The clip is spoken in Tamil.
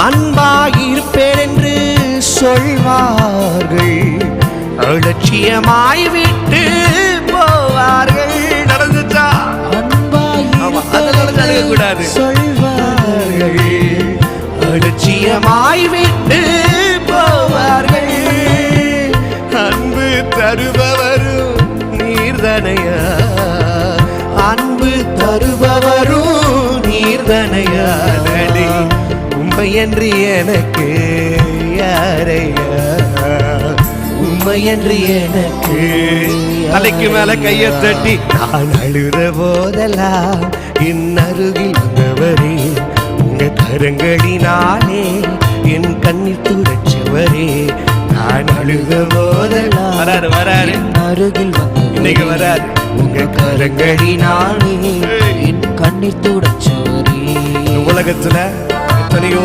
அன்பாயிருப்பேன் என்று சொல்வார்கள், அலட்சியமாய் விட்டு போவார்கள். நடந்துச்சா? கூடாது சொல்வார்கள், அலட்சியமாய் விட்டு போவார்கள். அன்பு தருபவரும் நீர்தனையா, அன்பு தருபவரும் நீர்தனையா. உண்மையன்று எனக்கு யாரையா, உண்மையன்று எனக்கு. தலைக்கு மேல கைய தட்டி நான் அழுத போதெல்லாம் என் அருகில் வந்தவரே, உங்க கரங்களினாலே என் கண்ணீர் துடைச்சவரே. நான் அழுத போதெல்லாம் வராரு அருகில் இன்னைக்கு வராரு, உங்க கரங்களினாலே என் கண்ணீர் துடைச்சவரே. உலகத்துல எத்தனையோ